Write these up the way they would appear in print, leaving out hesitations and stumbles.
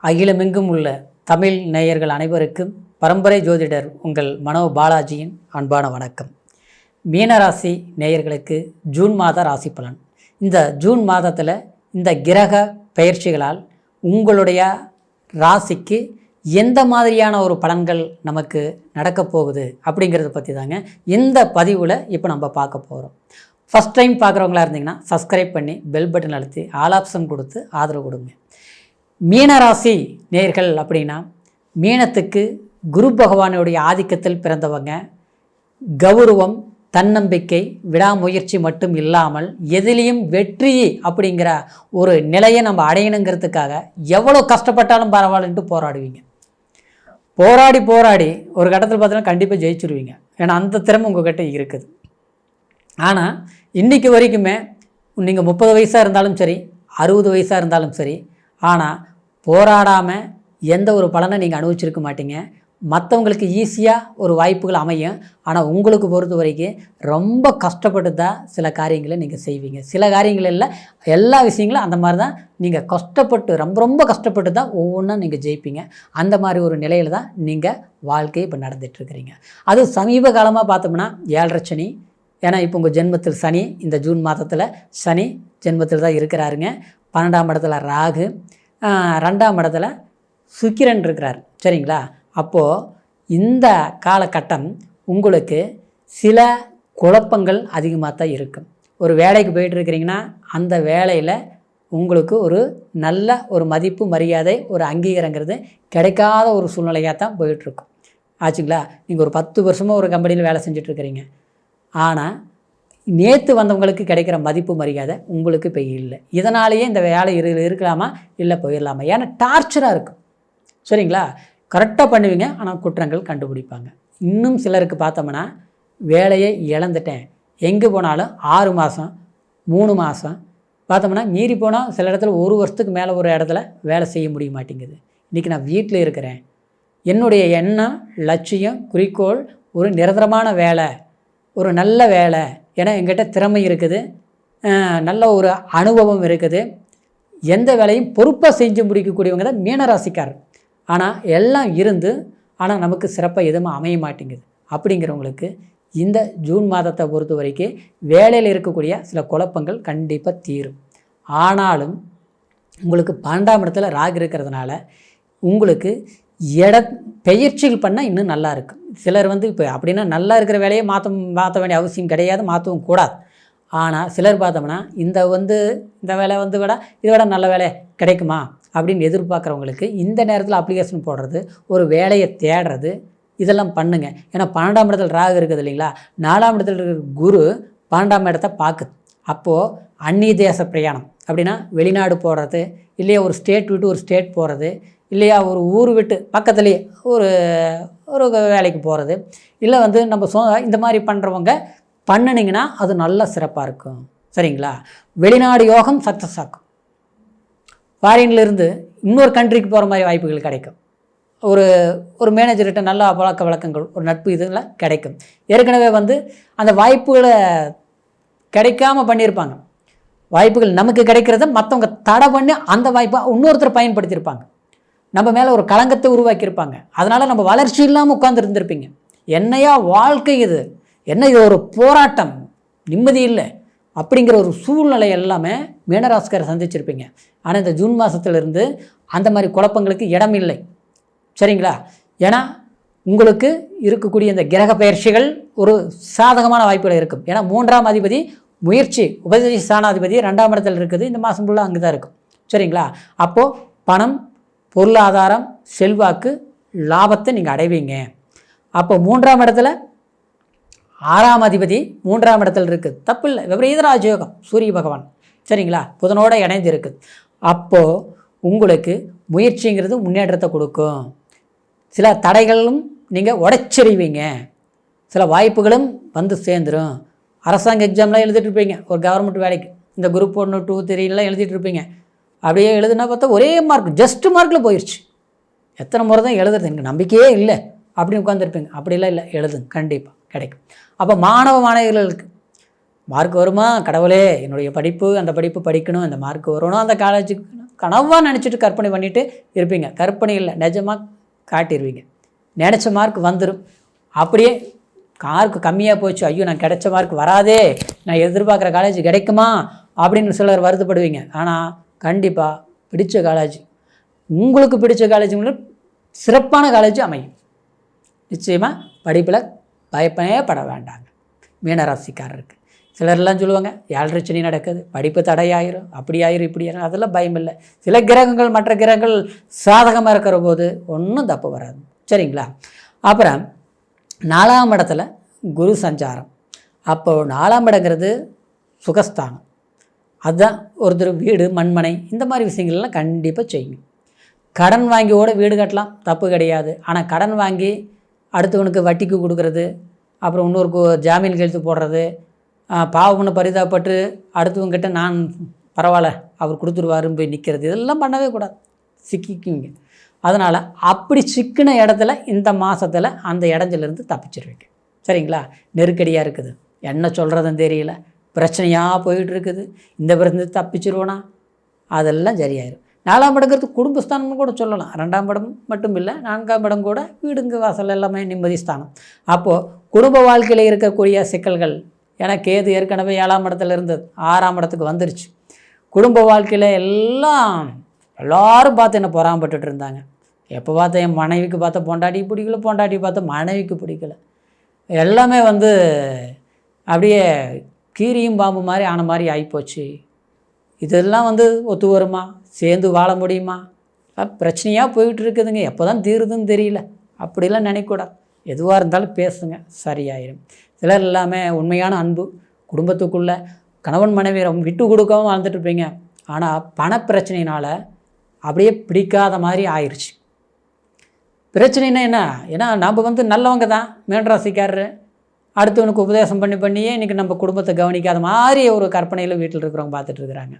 அகிலமெங்கும் உள்ள தமிழ் நேயர்கள் அனைவருக்கும் பரம்பரை ஜோதிடர் உங்கள் மனோ பாலாஜியின் அன்பான வணக்கம். மீனராசி நேயர்களுக்கு ஜூன் மாத ராசி பலன். இந்த ஜூன் மாதத்தில் இந்த கிரக பெயர்ச்சிகளால் உங்களுடைய ராசிக்கு எந்த மாதிரியான ஒரு பலன்கள் நமக்கு நடக்கப் போகுது அப்படிங்கிறத பற்றி தாங்க இந்த பதிவில் இப்போ நம்ம பார்க்க போகிறோம். ஃபஸ்ட் டைம் பார்க்குறவங்களா இருந்தீங்கன்னா சப்ஸ்கிரைப் பண்ணி பெல் பட்டன் அழுத்தி ஆல் ஆப்ஷன் கொடுத்து ஆதரவு கொடுங்க. மீனராசி நேயர்கள் அப்படின்னா மீனத்துக்கு குரு பகவானுடைய ஆதிக்கத்தில் பிறந்தவங்க. கௌரவம், தன்னம்பிக்கை, விடாமுயற்சி மட்டும் இல்லாமல் எதிலையும் வெற்றி அப்படிங்கிற ஒரு நிலையை நம்ம அடையணுங்கிறதுக்காக எவ்வளோ கஷ்டப்பட்டாலும் பரவாயில்லன்ட்டு போராடுவீங்க. போராடி ஒரு கட்டத்தில் பார்த்தீங்கன்னா கண்டிப்பாக ஜெயிச்சுருவீங்க. ஏன்னா அந்த திறமை உங்கள்கிட்ட இருக்குது. ஆனால் இன்றைக்கி வரைக்குமே நீங்கள் 30 வயசாக இருந்தாலும் சரி, 60 வயசாக இருந்தாலும் சரி, ஆனால் போராடாமல் எந்த ஒரு பலனை நீங்கள் அனுபவிச்சிருக்க மாட்டீங்க. மற்றவங்களுக்கு ஈஸியாக ஒரு வாய்ப்புகள் அமையும். ஆனால் உங்களுக்கு பொறுத்த வரைக்கும் ரொம்ப கஷ்டப்பட்டு தான் சில காரியங்களை நீங்கள் செய்வீங்க. சில காரியங்கள் இல்லை, எல்லா விஷயங்களும் அந்த மாதிரி தான். நீங்கள் கஷ்டப்பட்டு ரொம்ப கஷ்டப்பட்டு தான் ஒவ்வொன்றா நீங்கள் ஜெயிப்பீங்க. அந்த மாதிரி ஒரு நிலையில் தான் நீங்கள் வாழ்க்கையை இப்போ நடந்துகிட்ருக்கிறீங்க. அது சமீப காலமாக பார்த்தோம்னா 7.5 சனி. ஏன்னா இப்போ உங்கள் ஜென்மத்தில் சனி, இந்த ஜூன் மாதத்தில் சனி ஜென்மத்தில் தான் இருக்கிறாருங்க. 12ஆம் இடத்துல ராகு, 2ஆம் இடத்துல சுக்கிரன் இருக்கிறார். சரிங்களா? அப்போது இந்த காலகட்டம் உங்களுக்கு சில குழப்பங்கள் அதிகமாக தான் இருக்கும். ஒரு வேலைக்கு போயிட்டுருக்கிறீங்கன்னா அந்த வேலையில் உங்களுக்கு ஒரு நல்ல ஒரு மதிப்பு, மரியாதை, ஒரு அங்கீகாரங்கிறது கிடைக்காத ஒரு சூழ்நிலையாக தான் போயிட்டுருக்கும். ஆச்சுங்களா? நீங்கள் ஒரு 10 வருஷமாக ஒரு கம்பெனியில் வேலை செஞ்சிட்ருக்கிறீங்க. ஆனால் நேற்று வந்தவங்களுக்கு கிடைக்கிற மதிப்பு, மரியாதை உங்களுக்கு இப்போ இல்லை. இதனாலேயே இந்த வேலை இருக்கலாமா இல்லை போயிடலாமா? ஏன்னா டார்ச்சராக இருக்கும். சரிங்களா? கரெக்டாக பண்ணுவீங்க, ஆனால் குற்றங்கள் கண்டுபிடிப்பாங்க. இன்னும் சிலருக்கு பார்த்தோம்னா வேலையை இழந்துட்டேன், எங்கே போனாலும் 6 மாதம் 3 மாதம் பார்த்தோம்னா மீறி போனால் சில இடத்துல 1 வருஷத்துக்கு மேலே ஒரு இடத்துல வேலை செய்ய முடிய மாட்டேங்குது. இன்றைக்கி நான் வீட்டில் இருக்கிறேன், என்னுடைய எண்ணம், லட்சியம், குறிக்கோள் ஒரு நிரந்தரமான வேலை, ஒரு நல்ல வேலை. ஏன்னா எங்கிட்ட திறமை இருக்குது, நல்ல ஒரு அனுபவம் இருக்குது, எந்த வேலையும் பொறுப்பாக செஞ்சு முடிக்கக்கூடியவங்க தான் மீனராசிக்காரர். ஆனால் எல்லாம் இருந்து ஆனால் நமக்கு சிறப்பாக எதுவும் அமைய மாட்டேங்குது. அப்படிங்கிறவங்களுக்கு இந்த ஜூன் மாதத்தை பொறுத்த வரைக்கும் வேலையில் இருக்கக்கூடிய சில குழப்பங்கள் கண்டிப்பாக தீரும். ஆனாலும் உங்களுக்கு 12ஆம் இடத்துல ராகு இருக்கிறதுனால உங்களுக்கு பெயர்ச்சிகள் பண்ணால் இன்னும் நல்லா இருக்கும். சிலர் இப்போ அப்படின்னா நல்லா இருக்கிற வேலையை மாற்ற வேண்டிய அவசியம் கிடையாது, மாற்றவும் கூடாது. ஆனால் சிலர் பார்த்தோம்னா இந்த வேலை விட இதை விட நல்ல வேலை கிடைக்குமா அப்படின்னு எதிர்பார்க்குறவங்களுக்கு இந்த நேரத்தில் அப்ளிகேஷன் போடுறது, ஒரு வேலையை தேடுறது, இதெல்லாம் பண்ணுங்கள். ஏன்னா 12ஆம் இடத்துல ராகு இருக்குது இல்லைங்களா? 4ஆம் இடத்துல இருக்கிற குரு 12ஆம் இடத்தை பார்க்குது. அப்போது அந்நிய தேச பிரயாணம் அப்படின்னா வெளிநாடு போகிறது, இல்லையா ஒரு ஸ்டேட் விட்டு ஒரு ஸ்டேட் போகிறது, இல்லையா ஒரு ஊர் விட்டு பக்கத்துலேயே ஒரு வேலைக்கு போகிறது, இல்லை நம்ம இந்த மாதிரி பண்ணுறவங்க பண்ணினீங்கன்னா அது நல்ல சிறப்பாக இருக்கும். சரிங்களா? வெளிநாடு யோகம் சக்ஸஸ் ஆகும். ஃபாரின்லேருந்து இன்னொரு கண்ட்ரிக்கு போகிற மாதிரி வாய்ப்புகள் கிடைக்கும். ஒரு மேனேஜர்கிட்ட நல்ல பழக்க வழக்கங்கள், ஒரு நட்பு இதெல்லாம் கிடைக்கும். ஏற்கனவே அந்த வாய்ப்புகளை கிடைக்காமல் பண்ணியிருப்பாங்க. வாய்ப்புகள் நமக்கு கிடைக்கிறத மற்றவங்க தடை பண்ணி அந்த வாய்ப்பை இன்னொருத்தர் பயன்படுத்தியிருப்பாங்க. நம்ம மேலே ஒரு களங்கத்தை உருவாக்கியிருப்பாங்க. அதனால் நம்ம வளர்ச்சி இல்லாமல் உட்கார்ந்து இருந்திருப்பீங்க. என்னையா வாழ்க்கை இது, என்ன இது ஒரு போராட்டம், நிம்மதி இல்லை அப்படிங்கிற ஒரு சூழ்நிலை எல்லாமே மீனராசிக்காரை சந்திச்சிருப்பீங்க. ஆனால் இந்த ஜூன் மாதத்துலேருந்து அந்த மாதிரி குழப்பங்களுக்கு இடம் இல்லை. சரிங்களா? ஏன்னா உங்களுக்கு இருக்கக்கூடிய இந்த கிரக பயிற்சிகள் ஒரு சாதகமான வாய்ப்புகள் இருக்கும். ஏன்னா 3ஆம் அதிபதி முயற்சி, உபதேச ஸ்தானாதிபதி 2ஆம் இடத்துல இருக்குது. இந்த மாதம் ஃபுல்லாக அங்கே தான் இருக்கும். சரிங்களா? அப்போது பணம், பொருளாதாரம், செல்வாக்கு, லாபத்தை நீங்கள் அடைவீங்க. அப்போ 3ஆம் இடத்துல 6ஆம் அதிபதி 3ஆம் இடத்துல இருக்குது. தப்பு இல்லை, விபரீத ராஜயோகம், சூரிய பகவான். சரிங்களா? புதனோட இணைந்து இருக்குது. அப்போது உங்களுக்கு முயற்சிங்கிறது முன்னேற்றத்தை கொடுக்கும். சில தடைகளும் நீங்கள் உடைச்செறிவீங்க, சில வாய்ப்புகளும் சேர்ந்துடும். அரசாங்க எக்ஸாம்லாம் எழுதிட்டுருப்பீங்க, ஒரு கவர்மெண்ட் வேலைக்கு இந்த குரூப் 1, 2, 3 எழுதிட்டுருப்பீங்க. அப்படியே எழுதுனா பார்த்தா ஒரே மார்க், ஜஸ்ட் மார்க்கில் போயிடுச்சு. எத்தனை முறை தான் எழுதுறது, எனக்கு நம்பிக்கையே இல்லை அப்படின்னு உட்காந்துருப்பீங்க. அப்படிலாம் இல்லை, எழுதுங்க, கண்டிப்பாக கிடைக்கும். அப்போ மாணவர்களுக்கு மார்க் வருமா, கடவுளே என்னுடைய படிப்பு, அந்த படிப்பு படிக்கணும், அந்த மார்க் வரணும், அந்த காலேஜுக்கு கனவாக நினச்சிட்டு கற்பனை பண்ணிவிட்டு இருப்பீங்க. கற்பனை இல்லை, நிஜமாக காட்டிடுவீங்க. நினச்ச மார்க் வந்துடும். அப்படியே மார்க் கம்மியாக போச்சு, ஐயோ நான் கிடைச்ச மார்க் வராதே, நான் எதிர்பார்க்குற காலேஜ் கிடைக்குமா அப்படின்னு சிலர் வருத்தப்படுவீங்க. ஆனால் கண்டிப்பாக பிடிச்ச காலேஜ், உங்களுக்கு பிடிச்ச காலேஜுங்களும் சிறப்பான காலேஜ் அமையும். நிச்சயமாக படிப்பில் பயப்படவே பட வேண்டாங்க மீனராசிக்காரருக்கு. சிலர்லாம் சொல்லுவாங்க 7.5 சனி நடக்குது, படிப்பு தடையாயிரும், அப்படி ஆயிரும் இப்படி ஆயிரும், அதெல்லாம் பயம் இல்லை. சில கிரகங்கள் மற்ற கிரகங்கள் சாதகமாக இருக்கிற போது ஒன்றும் தப்பு வராது. சரிங்களா? அப்புறம் 4ஆம் இடத்துல குரு சஞ்சாரம். அப்போது 4ஆம் இடங்கிறது சுகஸ்தானம். அதுதான் ஒருத்தர் வீடு மண்மனை இந்த மாதிரி விஷயங்கள்லாம் கண்டிப்பாக செய்யும். கடன் வாங்கியோட வீடு கட்டலாம், தப்பு கிடையாது. ஆனால் கடன் வாங்கி அடுத்தவனுக்கு வட்டிக்கு கொடுக்கறது, அப்புறம் இன்னொருக்கு ஜாமீன் கையெழுத்து போடுறது, பாவம்னு பரிதாபப்பட்டு அடுத்தவங்கிட்ட நான் பரவாயில்ல அவர் கொடுத்துருவாருன்னு போய் நிற்கிறது, இதெல்லாம் பண்ணவே கூடாது, சிக்கிக்குவீங்க. அதனால் அப்படி சிக்கின இடத்துல இந்த மாதத்தில் அந்த இடஞ்சிலேருந்து தப்பிச்சிருவீங்க. சரிங்களா? நெருக்கடியாக இருக்குது, என்ன சொல்கிறதுன்னு தெரியல, பிரச்சனையாக போயிட்டுருக்குது, இந்த பிரச்சனை தப்பிச்சிருவோனா அதெல்லாம் சரியாயிடும். 4ஆம் இடங்கிறது குடும்பஸ்தானம்னு கூட சொல்லலாம். 2ஆம் இடம் மட்டும் இல்லை, 4ஆம் இடம் கூட வீடுங்க வாசல் எல்லாமே நிம்மதி ஸ்தானம். அப்போது குடும்ப வாழ்க்கையில் இருக்கக்கூடிய சிக்கல்கள், ஏன்னா கேது ஏற்கனவே 7ஆம் இடத்துல இருந்தது, 6ஆம் இடத்துக்கு வந்துருச்சு. குடும்ப வாழ்க்கையில் எல்லோரும் பார்த்து என்ன பொறாமப்பட்டுட்டு இருந்தாங்க. எப்போ பார்த்தா என் மனைவிக்கு பார்த்தா பொண்டாட்டி பிடிக்கல, பொண்டாட்டி பார்த்தா மனைவிக்கு பிடிக்கல, எல்லாமே அப்படியே கீரியும் பாம்பு மாதிரி ஆன மாதிரி ஆகிப்போச்சு. இதெல்லாம் ஒத்து வருமா? சேர்ந்து வாழ முடியுமா? பிரச்சனையாக போயிட்டு இருக்குதுங்க, எப்போ தான் தீருதுன்னு தெரியல. அப்படிலாம் நினைக்கூடாது. எதுவாக இருந்தாலும் பேசுங்க, சரியாயிடும். சிலர் எல்லாமே உண்மையான அன்பு குடும்பத்துக்குள்ளே கணவன் மனைவி விட்டு கொடுக்காமல் வாழ்ந்துட்டுருப்பீங்க. ஆனால் பணப்பிரச்சனையினால் அப்படியே பிடிக்காத மாதிரி ஆயிடுச்சு. பிரச்சனைனா என்ன? ஏன்னா நம்ம நல்லவங்க தான், மீனராசிக்காரரு, அடுத்தவனுக்கு உபதேசம் பண்ணியே இன்றைக்கி நம்ம குடும்பத்தை கவனிக்காத மாதிரி ஒரு கற்பனையில் வீட்டில் இருக்கிறவங்க பார்த்துட்ருக்குறாங்க.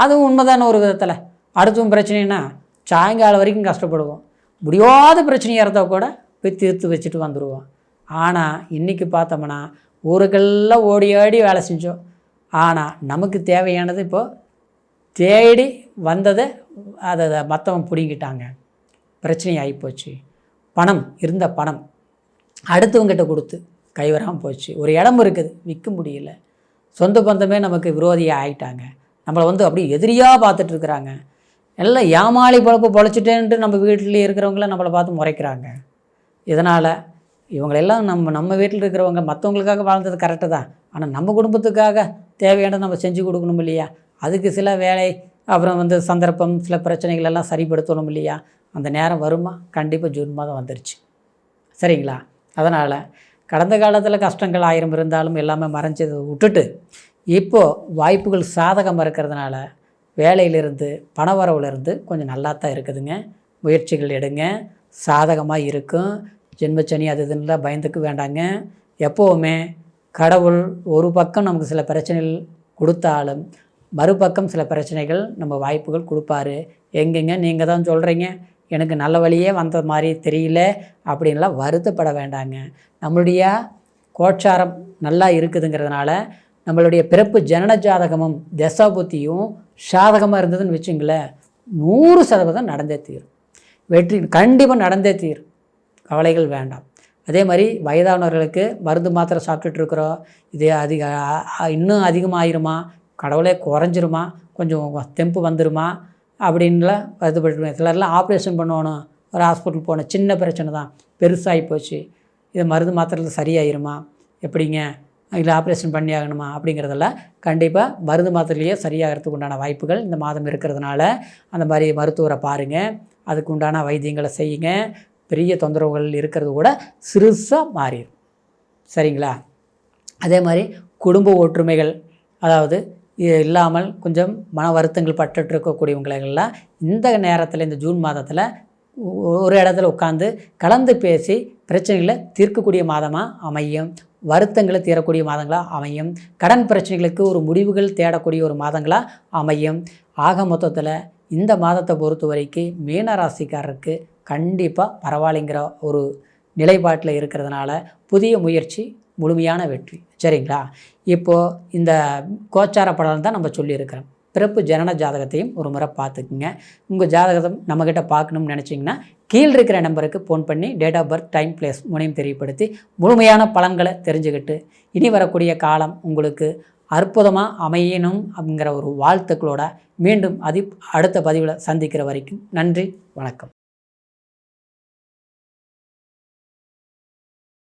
அதுவும் உண்மைதான ஒரு விதத்தில். அடுத்தவன் பிரச்சனைனா சாயங்காலம் வரைக்கும் கஷ்டப்படுவோம், முடியாத பிரச்சனையாக இருந்தால் கூட போய் தீர்த்து வச்சுட்டு வந்துடுவோம். ஆனால் இன்றைக்கி பார்த்தோம்னா ஊருக்கெல்லாம் ஓடி ஆடி வேலை செஞ்சோம். ஆனால் நமக்கு தேவையானது இப்போது தேடி வந்ததை அதை மற்றவன் பிடிங்கிட்டாங்க, பிரச்சனை ஆகிப்போச்சு. பணம் இருந்த பணம் அடுத்தவங்கிட்ட கொடுத்து கைவராமல் போச்சு. ஒரு இடம் இருக்குது, விற்க முடியல. சொந்த பந்தமே நமக்கு விரோதியாக ஆகிட்டாங்க, நம்மளை அப்படியே எதிரியாக பார்த்துட்ருக்குறாங்க. எல்லாம் ஏமாளி பொழப்பு பொழைச்சிட்டேன்ட்டு நம்ம வீட்டில் இருக்கிறவங்கள நம்மளை பார்த்து முறைக்கிறாங்க. இதனால் இவங்களெல்லாம் நம்ம வீட்டில் இருக்கிறவங்க மற்றவங்களுக்காக வாழ்ந்தது கரெக்டு தான், ஆனால் நம்ம குடும்பத்துக்காக தேவையானது நம்ம செஞ்சு கொடுக்கணும் இல்லையா? அதுக்கு சில வேலை, அப்புறம் சந்தர்ப்பம், சில பிரச்சனைகள் எல்லாம் சரிப்படுத்தணும் இல்லையா? அந்த நேரம் வருமா? கண்டிப்பாக ஜூன் மாதம் வந்துருச்சு. சரிங்களா? அதனால் கடந்த காலத்தில் கஷ்டங்கள் 1000 இருந்தாலும் எல்லாமே மறைஞ்சதை விட்டுட்டு இப்போது வாய்ப்புகள் சாதகமாக இருக்கிறதுனால வேலையிலிருந்து பணவரவுலேருந்து கொஞ்சம் நல்லா தான் இருக்குதுங்க. முயற்சிகள் எடுங்க, சாதகமாக இருக்கும். ஜென்மச்சனி அது இதுன்னெலாம் பயந்துக்க வேண்டாங்க. எப்போவுமே கடவுள் ஒரு பக்கம் நமக்கு சில பிரச்சனைகள் கொடுத்தாலும் மறுபக்கம் சில பிரச்சனைகள் நம்ம வாய்ப்புகள் கொடுப்பாரு. எங்கெங்க நீங்கள் தான் சொல்கிறீங்க எனக்கு நல்ல வழியே வந்த மாதிரி தெரியல அப்படின்லாம் வருத்தப்பட வேண்டாங்க. நம்மளுடைய கோட்சாரம் நல்லா இருக்குதுங்கிறதுனால நம்மளுடைய பிறப்பு ஜனன ஜாதகமும் தசாபுத்தியும் சாதகமாக இருந்ததுன்னு வச்சுங்களேன், 100% நடந்தே தீரும். வெற்றி கண்டிப்பாக நடந்தே தீரும், கவலைகள் வேண்டாம். அதே மாதிரி வயதானவர்களுக்கு மருந்து மாத்திரை சாப்பிட்டுட்டு இருக்கிறோம், இது இன்னும் அதிகமாகிருமா, கடவுளே குறைஞ்சிருமா, கொஞ்சம் தெம்பு வந்துருமா அப்படின்லாம் வருத்தப்பட்டு சிலர்லாம் ஆப்ரேஷன் பண்ணணும், ஒரு ஹாஸ்பிட்டல் போன சின்ன பிரச்சனை தான் பெருசாகி போச்சு, இது மருந்து மாத்திரையில் சரியாயிருமா, எப்படிங்க இல்லை ஆப்ரேஷன் பண்ணி ஆகணுமா அப்படிங்கிறதெல்லாம் கண்டிப்பாக மருந்து மாத்திரையிலேயே சரியாகிறதுக்கு உண்டான வாய்ப்புகள் இந்த மாதம் இருக்கிறதுனால அந்த மாதிரி மருத்துவரை பாருங்கள், அதுக்கு உண்டான வைத்தியங்களை செய்யுங்க. பெரிய தொந்தரவுகள் இருக்கிறது கூட சிறுசாக மாறிடும். சரிங்களா? அதே மாதிரி குடும்ப ஒற்றுமைகள் அதாவது இல்லாமல் கொஞ்சம் மன வருத்தங்கள் பட்டுட்டு இருக்கக்கூடியவங்களெல்லாம் இந்த நேரத்தில் இந்த ஜூன் மாதத்தில் ஒரு இடத்துல உட்காந்து கலந்து பேசி பிரச்சனைகளை தீர்க்கக்கூடிய மாதமாக அமையும். வருத்தங்களை தீரக்கூடிய மாதங்களாக அமையும். கடன் பிரச்சனைகளுக்கு ஒரு முடிவுகள் தேடக்கூடிய ஒரு மாதங்களாக அமையும். ஆக மொத்தத்தில் இந்த மாதத்தை பொறுத்த வரைக்கும் மீனராசிக்காரருக்கு கண்டிப்பாக பரவாயில்லைங்கிற ஒரு நிலைப்பாட்டில் இருக்கிறதுனால புதிய முயற்சி முழுமையான வெற்றி. சரிங்களா? இப்போது இந்த கோச்சார பலன் தான் நம்ம சொல்லியிருக்கிறோம். பிறப்பு ஜனன ஜாதகத்தையும் ஒரு முறை பார்த்துக்குங்க. உங்கள் ஜாதகம் நம்மக்கிட்ட பார்க்கணும்னு நினச்சிங்கன்னா கீழ் இருக்கிற நம்பருக்கு ஃபோன் பண்ணி date of birth, time, place மூணையும் தெரியப்படுத்தி முழுமையான பலன்களை தெரிஞ்சுக்கிட்டு இனி வரக்கூடிய காலம் உங்களுக்கு அற்புதமாக அமையணும் அப்படிங்கிற ஒரு வாழ்த்துக்களோட மீண்டும் அடுத்த பதிவில் சந்திக்கிற வரைக்கும் நன்றி, வணக்கம்.